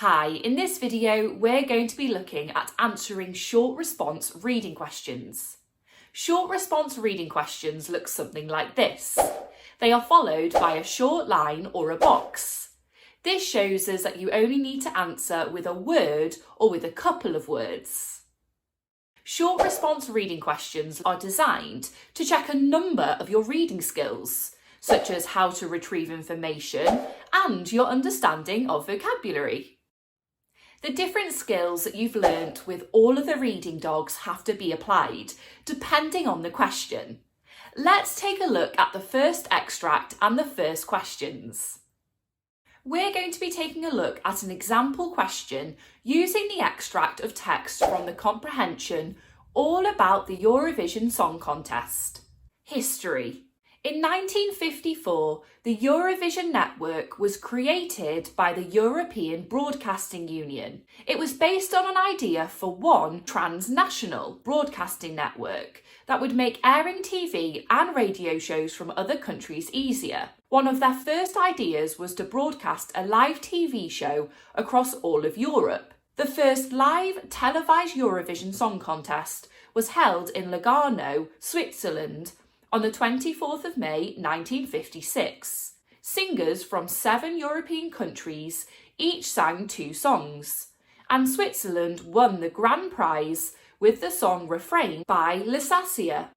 Hi, in this video we're going to be looking at answering short response reading questions. Short response reading questions look something like this. They are followed by a short line or a box. This shows us that you only need to answer with a word or with a couple of words. Short response reading questions are designed to check a number of your reading skills, such as how to retrieve information and your understanding of vocabulary. The different skills that you've learnt with all of the reading dogs have to be applied, depending on the question. Let's take a look at the first extract and the first questions. We're going to be taking a look at an example question using the extract of text from the comprehension all about the Eurovision Song Contest. History. In 1954, the Eurovision network was created by the European Broadcasting Union. It was based on an idea for one transnational broadcasting network that would make airing TV and radio shows from other countries easier. One of their first ideas was to broadcast a live TV show across all of Europe. The first live televised Eurovision Song Contest was held in Lugano, Switzerland, on the 24th of May 1956. Singers from 7 European countries each sang 2 songs, and Switzerland won the grand prize with the song Refrain by Lissacia.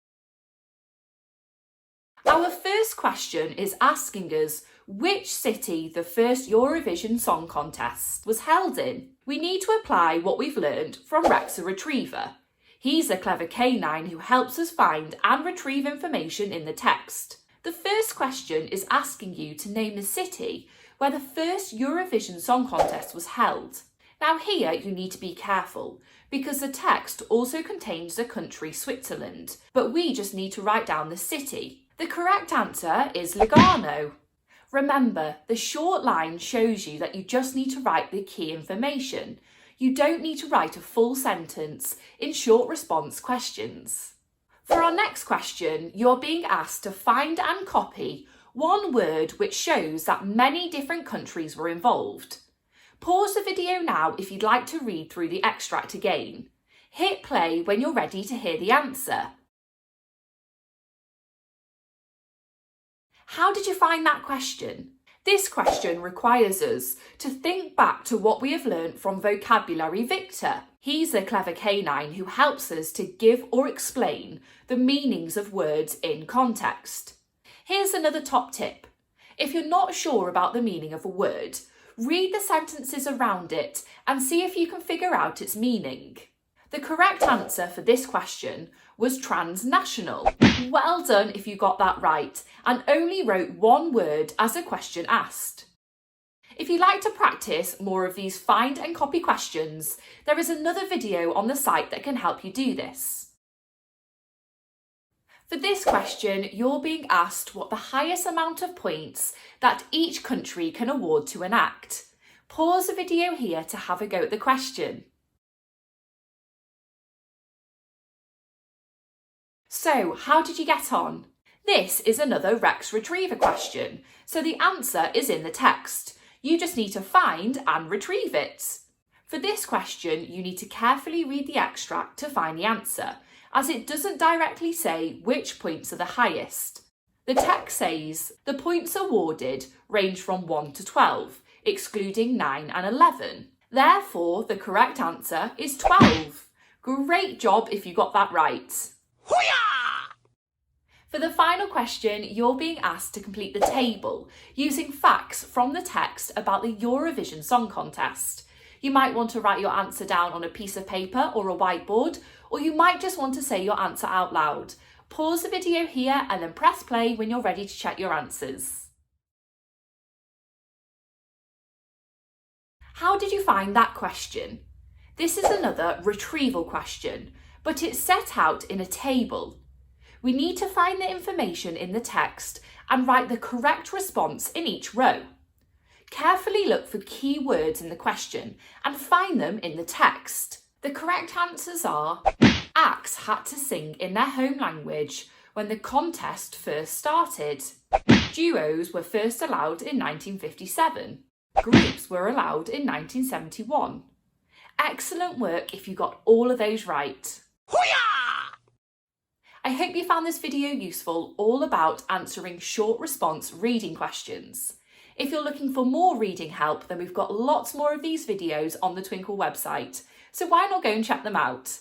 Our first question is asking us which city the first Eurovision Song Contest was held in. We need to apply what we've learned from Rex the Retriever. He's a clever canine who helps us find and retrieve information in the text. The first question is asking you to name the city where the first Eurovision Song Contest was held. Now here you need to be careful because the text also contains the country Switzerland, but we just need to write down the city. The correct answer is Lugano. Remember, the short line shows you that you just need to write the key information. You don't need to write a full sentence in short response questions. For our next question, you're being asked to find and copy one word which shows that many different countries were involved. Pause the video now if you'd like to read through the extract again. Hit play when you're ready to hear the answer. How did you find that question? This question requires us to think back to what we have learnt from Vocabulary Victor. He's a clever canine who helps us to give or explain the meanings of words in context. Here's another top tip. If you're not sure about the meaning of a word, read the sentences around it and see if you can figure out its meaning. The correct answer for this question was transnational. Well done if you got that right and only wrote one word as a question asked. If you'd like to practice more of these find and copy questions, there is another video on the site that can help you do this. For this question, you're being asked what the highest amount of points that each country can award to an act. Pause the video here to have a go at the question. So, how did you get on? This is another Rex Retriever question, so the answer is in the text. You just need to find and retrieve it. For this question, you need to carefully read the extract to find the answer, as it doesn't directly say which points are the highest. The text says the points awarded range from 1 to 12, excluding 9 and 11. Therefore, the correct answer is 12. Great job if you got that right. For the final question, you're being asked to complete the table using facts from the text about the Eurovision Song Contest. You might want to write your answer down on a piece of paper or a whiteboard, or you might just want to say your answer out loud. Pause the video here and then press play when you're ready to check your answers. How did you find that question? This is another retrieval question, but it's set out in a table. We need to find the information in the text and write the correct response in each row. Carefully look for key words in the question and find them in the text. The correct answers are: acts had to sing in their home language when the contest first started. Duos were first allowed in 1957. Groups were allowed in 1971. Excellent work if you got all of those right. I hope you found this video useful, all about answering short response reading questions. If you're looking for more reading help, then we've got lots more of these videos on the Twinkl website, so why not go and check them out?